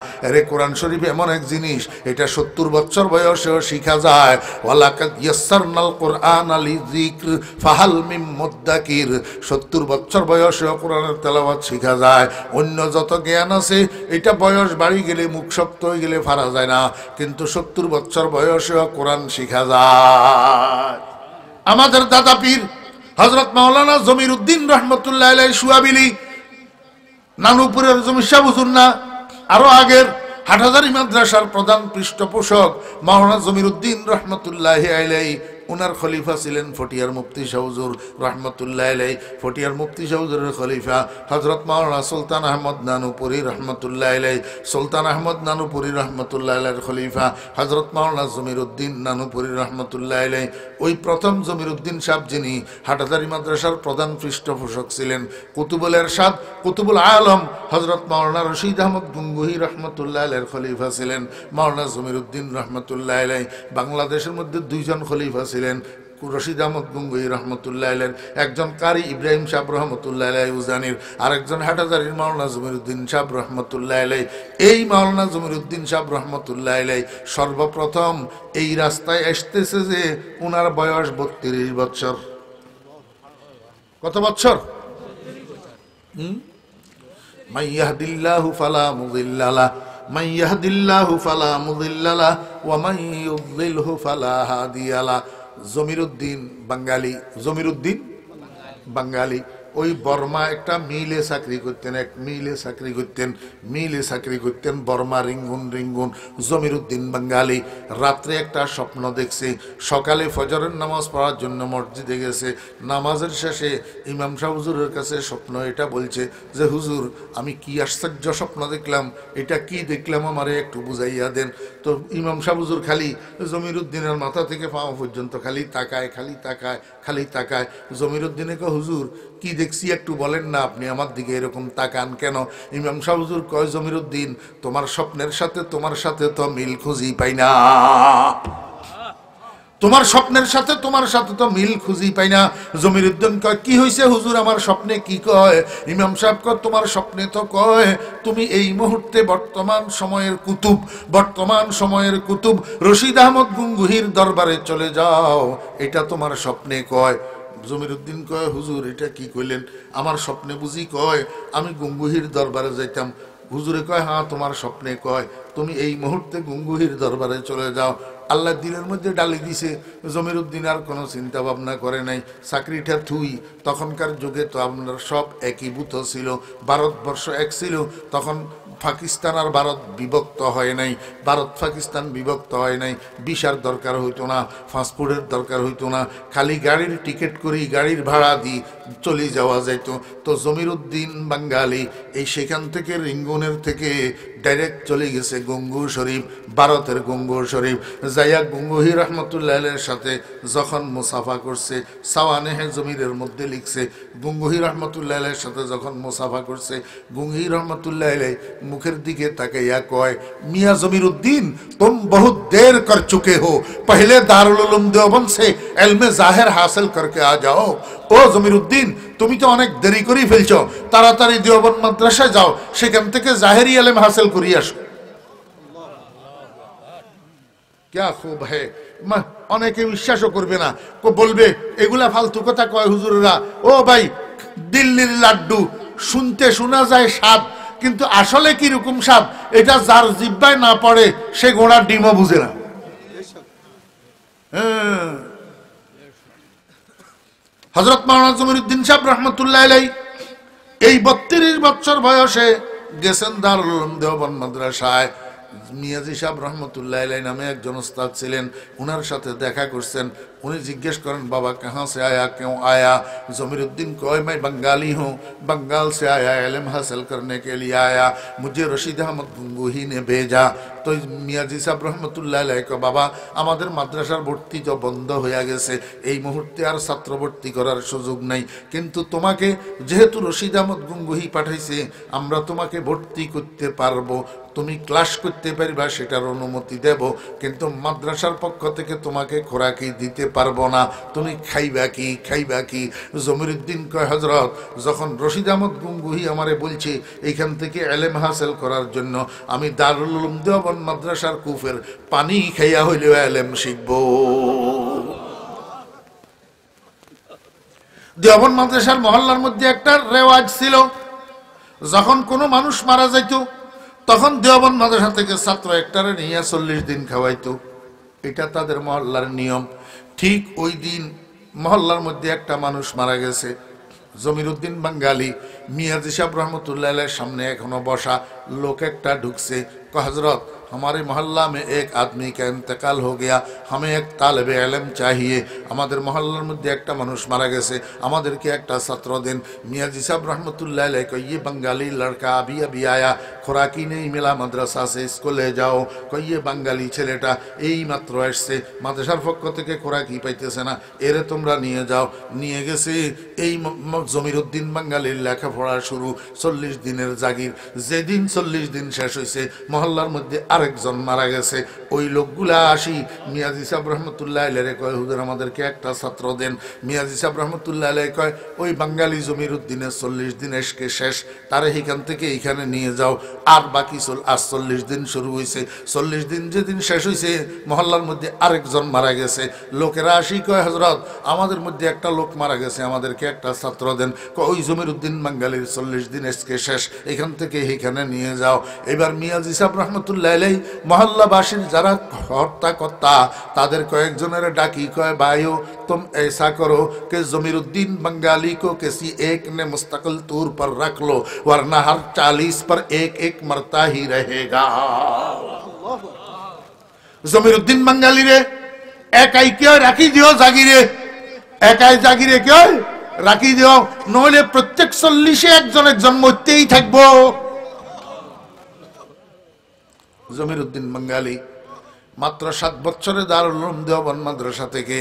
আরে কোরআন শরীফ এমন এক জিনিস, এটা 70 বছর বয়সেও শিখা যায়। ওয়ালাকাদ ইয়াসসারনাল কুরআন লিযিকর ফাহাল মিন মুদ্দাকির। 70 বছর বয়সেও কোরআনের তেলাওয়াত শিখা যায়। অন্য যত জ্ঞান আছে এটা বয়স বাড়ি গেলে, মুখ শক্ত হয়ে গেলে পারা যায় না, কিন্তু 70 বছর বয়সেও কোরআন শিখা যায়। আমাদের দাদা পীর হযরত মাওলানা জমিরউদ্দিন রহমতুল্লাহ আলাইহি সুয়াবিলি, নানুপুরের জমির শাহ হুজুর না, আরো আগের হাটহাজারী মাদ্রাসার প্রধান পৃষ্ঠপোষক মাওলানা জমিরউদ্দিন রহমতুল্লাহ আলাইহি, উনার খলিফা ছিলেন ফটিয়ার মুফতি শাহ হুজুর রহমতুল্লাহ আলাইহি। ফটিয়ার মুফতি শাহ হুজুরের খলিফা হযরত মাওলানা সুলতান আহমদ নানুপুরি রহমতুল্লাহ আলাইহি। সুলতান আহমদ নানুপুরি রহমতুল্লাহ আলাইহির খলিফা হযরত মাওলানা জমিরউদ্দিন নানুপুরি রহমতুল্লাহ আলাইহি। ওই প্রথম জমিরউদ্দিন সাহেব যিনি হাটহাজারী মাদ্রাসার প্রধান পৃষ্ঠপোষক ছিলেন, কুতুবুল এরশাদ, কুতুবুল আলম হযরত মাওলানা রশিদ আহমদ গঙ্গুহি রহমতুল্লাহ আলাইহির খলিফা ছিলেন মাওলানা জমিরউদ্দিন রহমতুল্লাহ আলাইহি। বাংলাদেশের মধ্যে দুইজন খলিফা ছিলেন, রশিদ আহমদ গঙ্গুহি রহমতুল্লাহ আলাইহির একজন কারি ইব্রাহিম সাহেব রহমতুল্লাহ আলাইহি উজানির, আরেকজন হাটহাজারীর মাওলানা জমিরউদ্দিন সাহেব রহমতুল্লাহ আলাইহি। এই মাওলানা জমিরউদ্দিন সাহেব রহমতুল্লাহ আলাইহি সর্বপ্রথম এই রাস্তায় আসতেছে যে উনার বয়স 32 বছর। কত বছর? মান ইয়াহদিল্লাহু ফালা মুদিল্লা লাহু মান ইয়াহদিল্লাহু ফালা মুদিল্লা লাহু ওয়া মান ইউদ্লিলহু ফালা হাদিয়া লাহু। জমিরউদ্দিন বাঙালি, জমিরউদ্দিন বাঙালি। ওই বর্মা একটা মিলে চাকরি করতেন, এক মিলে চাকরি করতেন, মিলে চাকরি করতেন বর্মা, রিঙ্গুন রিঙ্গুন। জমিরউদ্দিন বাঙালি রাত্রে একটা স্বপ্ন দেখছে, সকালে ফজরের নামাজ পড়ার জন্য মসজিদে গেছে, নামাজের শেষে ইমাম সাহেব হুজুরের কাছে স্বপ্ন এটা বলছে যে হুজুর আমি কি আশ্চর্য স্বপ্ন দেখলাম, এটা কি দেখলাম আমারে একটু বুঝাইয়া দেন। তো ইমাম সাহেব হুজুর খালি জমিরউদ্দিনের মাথা থেকে পা পর্যন্ত খালি তাকায়, খালি তাকায়, খালি তাকায়। জমিরউদ্দিনে কয় হুজুর কি দেখছি একটু বলেন না, আপনি আমার দিকে এরকম তাকান কেন? ইমাম সাহেব হুজুর কয় জমিরউদ্দিন তোমার স্বপ্নের সাথে তোমার সাথে তো মিল খুঁজি পাই না, তোমার স্বপ্নের সাথে তোমার সাথে তো মিল খুঁজি পাই না। জমিরউদ্দিন কয় কি হয়েছে হুজুর, আমার স্বপ্নে কি কয়? ইমাম সাহেব কয় তোমার স্বপ্নে তো কয় তুমি এই মুহূর্তে বর্তমান সময়ের কুতুব, বর্তমান সময়ের কুতুব রশিদ আহমদ গঙ্গুহির দরবারে চলে যাও, এটা তোমার স্বপ্নে কয়। জমিরউদ্দিন কয় হুজুর এটা কি কইলেন? আমার স্বপ্নে বুঝি কয় আমি গঙ্গুহির দরবারে যাইতাম। হুজুরে কয় হ্যাঁ তোমার স্বপ্নে কয় তুমি এই মুহূর্তে গঙ্গুহির দরবারে চলে যাও। আল্লাহ দিলের মধ্যে ডালি দিছে। জমিরউদ্দিন আর কোনো চিন্তা ভাবনা করে নাই, চাকরিটা থুই। তখনকার যুগে তো আপনার সব একীভূত ছিল, ভারতবর্ষ এক ছিল, তখন পাকিস্তান আর ভারত বিভক্ত হয় নাই, ভারত পাকিস্তান বিভক্ত হয় নাই, ভিসার দরকার হইতো না, পাসপোর্টের দরকার হইতো না, খালি গাড়ির টিকিট করি গাড়ির ভাড়া দিই চলে যাওয়া যাইতো। তো জমিরউদ্দিন বাঙালি এই সেখান থেকে রিঙ্গুনের থেকে ডাইরেক্ট চলে গেছে গঙ্গুর শরীফ, ভারতের গঙ্গুর শরীফ। যাইয়া গঙ্গুহি রহমতুল্লাহ আলাইহির সাথে যখন মুসাফা করছে, সাওয়ানেহে জমিরের মধ্যে লিখছে, গঙ্গুহি রহমতুল্লাহ আলাইহির সাথে যখন মুসাফা করছে, গঙ্গুহি রহমতুল্লাহ আলাইহি মুখের দিকে তাকাইয়া কয় মিয়া জমিরউদ্দিন तुम बहुत देर कर चुके हो, पहले दारुल उलूम देवबंद से इल्मे जाहिर हासिल करके आ जाओ। ও জমিরউদ্দিন তুমি তো অনেক দেরি করে ফেলছো, তাড়াতাড়ি দেওবন্দ মাদ্রাসায় যাও, সেখান থেকে জাহেরি ইলম হাসিল করে আসো। क्या खूब है, অনেকে বিশ্বাসও করবে না, বলবে এগুলা ফালতু কথা কয় হুজুররা। ও ভাই দিল্লির লাড্ডু শুনতে শোনা যায় স্বাদ, কিন্তু আসলে কি রকম স্বাদ এটা যার জিহ্বায় না পড়ে সে ঘোড়ার ডিমও বুঝে না। হযরত মাওলানা জমিরউদ্দিন সাহেব রহমতুল্লাহ আলাইহি এই 32 বছর বয়সে গেছেন দারুল উলুম দেওবন্দ মাদ্রাসায়। মিয়াজি সাহেব রহমতুল্লাহ আলাইহি নামে একজন উস্তাদ ছিলেন, উনার সাথে দেখা করছেন। उन्हें जिज्ञेस करें बाबा कहाँ से आया, क्यों आया? जमीरुद्दीन कहे मैं बंगाली हूँ, बंगाल से आया, इल्म हासिल करने के लिए आया, मुझे रशीद अहमद गंगोही ने भेजा। तो मियाजी साहब रहमतुल्लाह अलैहि को बाबा आमादेर माद्रासार भर्ती तो बंद हয়ে গেছে, এই মুহূর্তে আর ছাত্র ভর্তি করার সুযোগ নাই, কিন্তু তোমাকে যেহেতু রশিদ আহমদ গঙ্গোহি পাঠাইছে আমরা তোমাকে ভর্তি করতে পারবো, তুমি ক্লাস করতে পারবা সেটার অনুমতি দেব, কিন্তু মাদ্রাসার পক্ষ থেকে তোমাকে খোরাকি দিতে পারবো না। তুমি খাইবা কি? জমিরুদ্দিন কয়, হযরত, যখন রশিদ আহমদ গঙ্গুহি আমারে বলছে এইখান থেকে এলেম হাসিল করার জন্য, আমি দারুল উলুম দেওবন্দ মাদ্রাসার কুফের পানি খাইয়া হইলেও এলেম শিখব। দেওবন্দ মাদ্রাসার মহল্লার মধ্যে একটা রেওয়াজ ছিল, যখন কোনো মানুষ মারা যাইত তখন দেওবন্দ মাদ্রাসা থেকে ছাত্র একটারে নিয়ে 40 দিন খাওয়াইতো। এটা তাদের মহল্লার নিয়ম। ঠিক ওই দিন মহল্লার মধ্যে একটা মানুষ মারা গেছে। জমিরুদ্দিন বাঙ্গালী মিয়াজি সাহেব রহমতুল্লাহ আলাইহির সামনে এখনো বসা। লোক একটা ঢুকছে, হযরত, हमारे मोहल्ला में एक आदमी का इंतकाल हो गया, हमें एक तालिब इल्म चाहिए। हमारे मोहल्लार मध्य एक मानुष मारा गेছে, আমাদেরকে একটা ছাত্র দেন। मियाजी साहब रहमतुल्लाह अलैह को, ये बंगाली लड़का अभी आया, खुराकी नहीं मिला मदरसा से, इसको ले जाओ। को ये बंगाली ছেলেটা এই মাত্র আসছে, মাদ্রাসার পক্ষ থেকে খোরাকি পাইতেছে না, এরে তোমরা নিয়ে যাও। নিয়ে গেছে। এই জমিরুদ্দিন বাঙ্গালীর লেখাপড়া শুরু, 40 দিনের জাগির। যেদিন 40 দিন শেষ হয়েছে, মহল্লার মধ্যে আরেকজন মারা গেছে। ওই লোকগুলা আসি মিয়াজি সাহেব রহমতুল্লাহ আলাইহি কয়, হুজুর আমাদেরকে একটা ছাত্র দেন। মিয়াজি সাহেব রহমতুল্লাহ আলাইহি কয়, ওই বাঙালি জমিরুদ্দিনের 40 দিন এসকে শেষ, তারে এখান থেকে এইখানে নিয়ে যাও। আর বাকি 40 দিন শুরু হয়েছে। 40 দিন যেদিন শেষ হয়েছে, মহল্লার মধ্যে আরেকজন মারা গেছে। লোকেরা আসি কয়, হযরত আমাদের মধ্যে একটা লোক মারা গেছে, আমাদেরকে একটা ছাত্র দেন। ওই জমিরুদ্দিন বাঙালির 40 দিন এসকে শেষ, এখান থেকে এইখানে নিয়ে যাও। এবার মিয়াজি সাহেব রহমতুল্লাহ আলাইহি मोहल्लावासी जरा हत्या कर्ता तादेर कয়েকজনের डाकी कय, भाइयों तुम ऐसा करो कि जमीरुद्दीन बंगाली को किसी एक ने मुस्तकिल तौर पर रख लो, वरना हर 40 पर एक एक मरता ही रहेगा। जमीरुद्दीन बंगाली रे एकाई क्यों राखी दियो जागिरे, एकाई जागिरे क्यों राखी दियो, नहले प्रत्येक 40 একজন একজন মরতেই থাকবো। জমিরুদ্দিন বাঙ্গালী মাত্র 7 বছরে দারুল উলুম দেওবন্দ মাদ্রাসা থেকে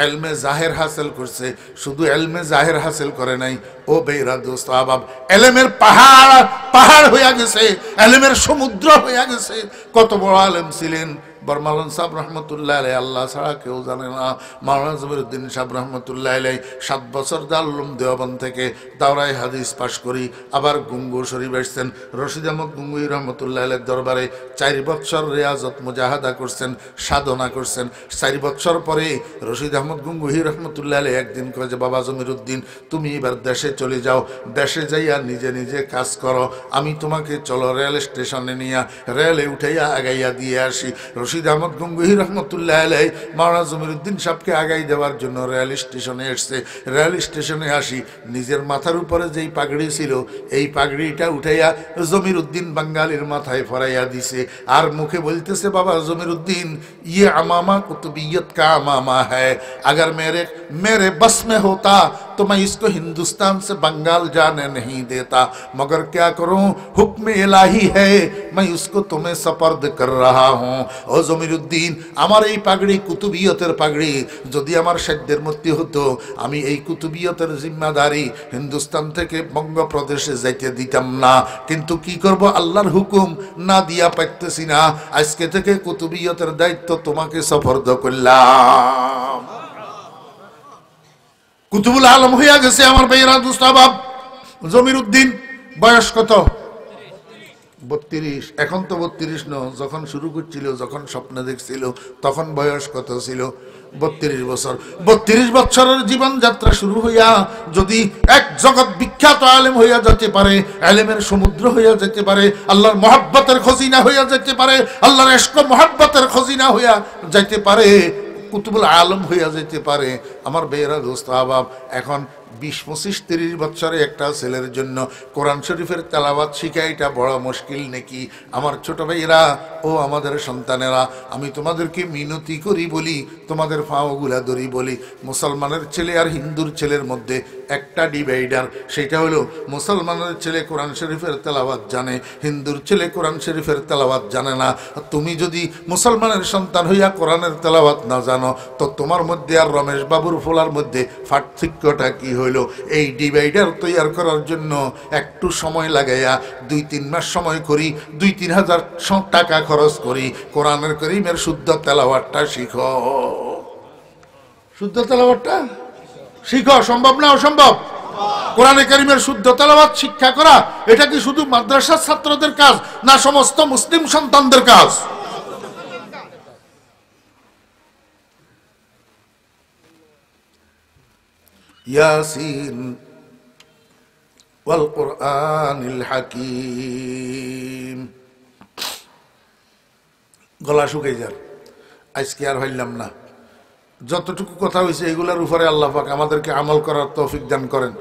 এলমে জাহের হাসিল করছে। শুধু এলমে জাহের হাসিল করে নাই, ও বেরা দোস্ত আবাব এলেমের পাহাড় পাহাড় হয়ে গেছে, এলেমের সমুদ্র হয়ে গেছে। কত বড় আলেম ছিলেন বরমালন সাহেব রহমতুল্লাহ আলাইহি, আল্লাহ ছাড়া কেউ জানে না। মাওলানা জমিরুদ্দিন সাহেব রহমতুল্লাহ আলাইহি 7 বছর দারুল উলুম দেওবন্দ থেকে দাওরায়ে হাদিস পাশ করি আবার গুঙ্গু শরীফ আসছেন। রশিদ আহমদ গুঙ্গুই রহমতুল্লাহ আলাইহির দরবারে 4 বছর রিয়াজত মুজাহাদা করছেন, সাধনা করছেন। 4 বছর পরে রশিদ আহমদ গুঙ্গুই রহমতুল্লাহ আলাইহি একদিন কয় যে, বাবা জমিরুদ্দিন তুমি এবার দেশে চলে যাও, দেশে যাইয়া নিজে নিজে কাজ করো, আমি তোমাকে চলো রেল স্টেশনে নিয়ে রেলে উঠাইয়া আগাইয়া দিয়ে আসি। রশিদ আহমদ গঙ্গুহি রহমতুল্লাহ আলাইহি মাওলানা জমিরুদ্দিন সাহেবকে আগাই দেওয়ার জন্য রেল স্টেশনে এসছে। রেল স্টেশনে আসি নিজের মাথার উপরে যেই পাগড়ি ছিল এই পাগড়িটা উঠাইয়া জমিরুদ্দিন বাঙ্গালীর মাথায় ফরাইয়া দিছে, আর মুখে বলতেছে, বাবা জমিরুদ্দিন ये अमामा कुतुबियत का अमामा है, अगर मेरे बस में होता तो मैं इसको हिंदुस्तान से बंगाल जाने नहीं देता, मगर क्या करूं हुक्म इलाही है, मैं उसको तुम्हें सपर्द कर रहा हूं। ओ জমিরুদ্দিন আমার এই পাগড়ি কুতুবিয়তের পাগড়ি, যদি আমার সাধ্যের মধ্যে হতো আমি এই কুতুবিয়তের জিম্মাদারি হিন্দুস্তান থেকে বঙ্গপ্রদেশে যাইতে দিতাম না, কিন্তু কি করব আল্লাহর হুকুম না দিয়া পাইতেছি না, আজকে থেকে কুতুবিয়তের দায়িত্ব তোমাকে সফরদ করলাম। কুতুবুল আলম হইয়া গেছে আমার ভাইয়েরা দুস্তাবাব। জমিরুদ্দিন বয়স কত? 32। এখন তো 32 ন, যখন শুরু করছিল, যখন স্বপ্ন দেখছিল তখন বয়স কত ছিল? 32 বছর। 32 বছরের জীবন যাত্রা শুরু হইয়া যদি এক জগৎ বিখ্যাত আলেম হইয়া যেতে পারে, আলেমের সমুদ্র হইয়া যেতে পারে, আল্লাহর মহব্বতের খজিনা হইয়া যেতে পারে, আল্লাহর ইশক মহব্বতের খজিনা হইয়া যেতে পারে, কুতুবুল আলম হইয়া যেতে পারে, আমার বেয়েরা দোস্ত আহবাব, এখন 20, 25, 30 বছরে একটা ছেলের জন্য কোরআন শরীফের তেলাওয়াত শিখা এটা বড় মুশকিল নাকি? আমার ছোট ভাইরা ও আমাদের সন্তানেরা, আমি তোমাদেরকে মিনতি করি বলি, তোমাদের পাওগুলা ধরি বলি, মুসলমানের ছেলে আর হিন্দুর ছেলের মধ্যে একটা ডিভাইডার, সেটা হলো মুসলমানের ছেলে কোরআন শরীফের তেলাওয়াত জানে, হিন্দুর ছেলে কোরআন শরীফের তেলাওয়াত জানে না। তুমি যদি মুসলমানের সন্তান হইয়া কোরআনের তেলাওয়াত না জানো, তো তোমার মধ্যে আর রমেশ বাবুর ফোলার মধ্যে পার্থক্যটা কি হইল এই ডিভাইডার তৈরি করার জন্য একটু সময় লাগাইয়া 2-3 মাস সময় করি, 2-3 হাজার টাকা খরচ করি, কোরআনের কারীমের শুদ্ধ তেলাওয়াতটা শিখো। শুদ্ধ তেলাওয়াতটা শিখো। সম্ভব না অসম্ভব? কোরআনে কারীমের শুদ্ধ তেলাওয়াত শিক্ষা করা এটা কি শুধু মাদ্রাসার ছাত্রদের কাজ, না সমস্ত মুসলিম সন্তানদের কাজ? ইয়াসিন ওয়াল কুরআনিল হাকিম। গলা শুকিয়ে যার, আজকে আর হইলাম না। যতটুকু কথা হয়েছে এগুলোর উপরে আল্লাহ পাক আমাদেরকে আমল করার তৌফিক দান করেন।